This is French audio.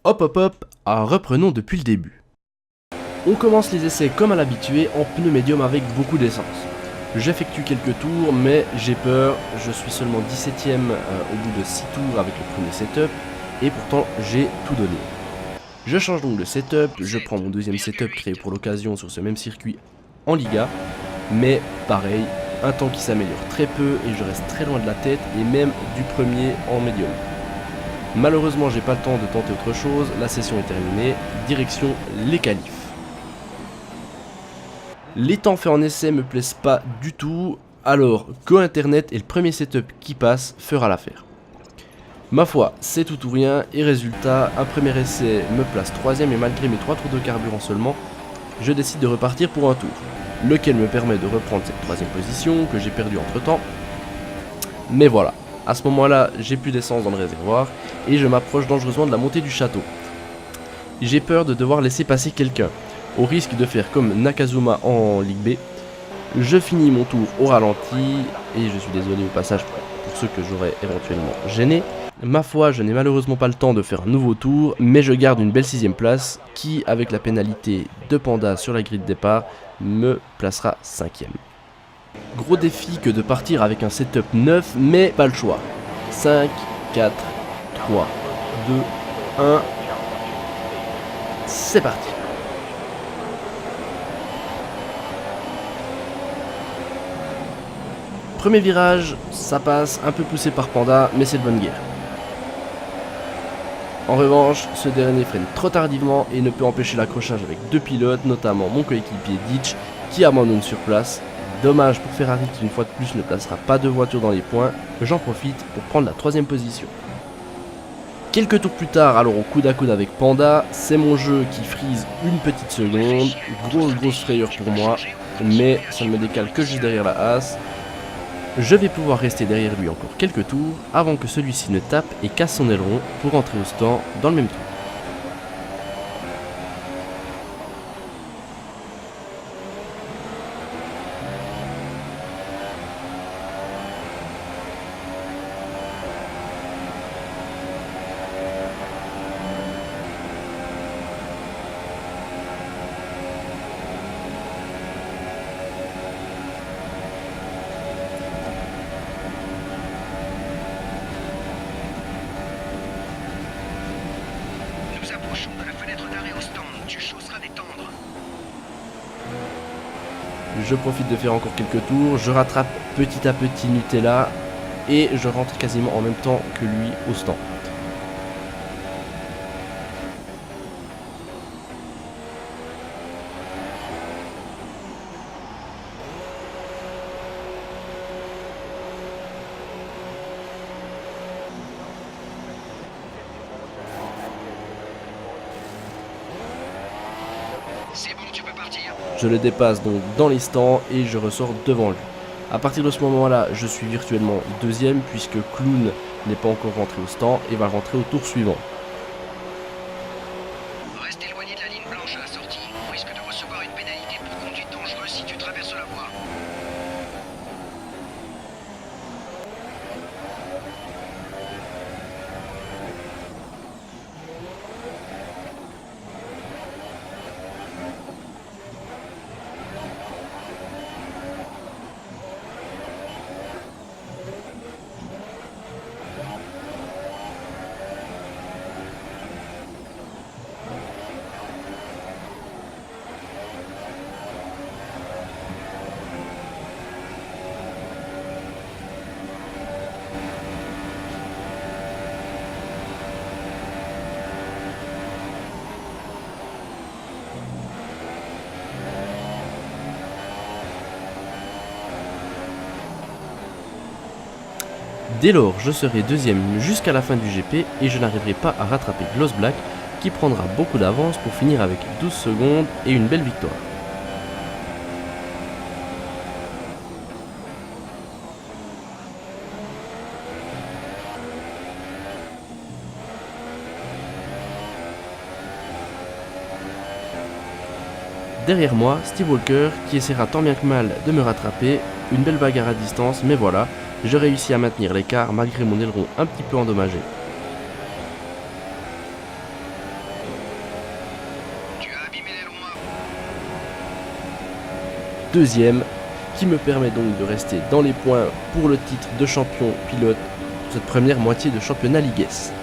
Hop hop hop, reprenons depuis le début. On commence les essais comme à l'habitué en pneu médium avec beaucoup d'essence. J'effectue quelques tours mais j'ai peur, je suis seulement 17ème au bout de 6 tours avec le premier setup et pourtant j'ai tout donné. Je change donc de setup, je prends mon deuxième setup créé pour l'occasion sur ce même circuit en Liga, mais pareil, un temps qui s'améliore très peu et je reste très loin de la tête et même du premier en médium. Malheureusement j'ai pas le temps de tenter autre chose, la session est terminée, direction les qualifs. Les temps faits en essai me plaisent pas du tout, alors Go Internet et le premier setup qui passe fera l'affaire. Ma foi, c'est tout ou rien, et résultat, un premier essai me place 3ème et malgré mes 3 tours de carburant seulement, je décide de repartir pour un tour, lequel me permet de reprendre cette 3ème position que j'ai perdue entre temps. Mais voilà, à ce moment-là, j'ai plus d'essence dans le réservoir, et je m'approche dangereusement de la montée du château. J'ai peur de devoir laisser passer quelqu'un, au risque de faire comme Nakazuma en Ligue B. Je finis mon tour au ralenti, et je suis désolé au passage pour ceux que j'aurais éventuellement gêné. Ma foi, je n'ai malheureusement pas le temps de faire un nouveau tour, mais je garde une belle 6ème place qui, avec la pénalité de Panda sur la grille de départ, me placera 5ème. Gros défi que de partir avec un setup neuf, mais pas le choix. 5, 4, 3, 2, 1, c'est parti. Premier virage, ça passe, un peu poussé par Panda, mais c'est de bonne guerre. En revanche, ce dernier freine trop tardivement et ne peut empêcher l'accrochage avec 2 pilotes, notamment mon coéquipier Ditch qui abandonne sur place. Dommage pour Ferrari qui une fois de plus ne placera pas de voiture dans les points, j'en profite pour prendre la 3ème position. Quelques tours plus tard, alors au coude à coude avec Panda, c'est mon jeu qui frise une petite seconde, grosse frayeur pour moi, mais ça ne me décale que juste derrière la Haas. Je vais pouvoir rester derrière lui encore quelques tours avant que celui-ci ne tape et casse son aileron pour entrer au stand dans le même tour. Nous approchons de la fenêtre d'arrêt au stand. Tu chausseras des tendres. Je profite de faire encore quelques tours, je rattrape petit à petit Nutella et je rentre quasiment en même temps que lui au stand. C'est bon, tu peux partir. Je le dépasse donc dans les stands et je ressors devant lui. A partir de ce moment-là, je suis virtuellement 2ème puisque Clown n'est pas encore rentré au stand et va rentrer au tour suivant. Reste éloigné de la ligne blanche à la sortie. On risque de recevoir une pénalité pour conduite dangereuse si tu traverses la voie. Dès lors, je serai 2ème jusqu'à la fin du GP et je n'arriverai pas à rattraper Gloss Black qui prendra beaucoup d'avance pour finir avec 12 secondes et une belle victoire. Derrière moi, Steve Walker qui essaiera tant bien que mal de me rattraper, une belle bagarre à distance, mais voilà, je réussis à maintenir l'écart malgré mon aileron un petit peu endommagé. deuxième, qui me permet donc de rester dans les points pour le titre de champion pilote pour cette première moitié de championnat Ligue S.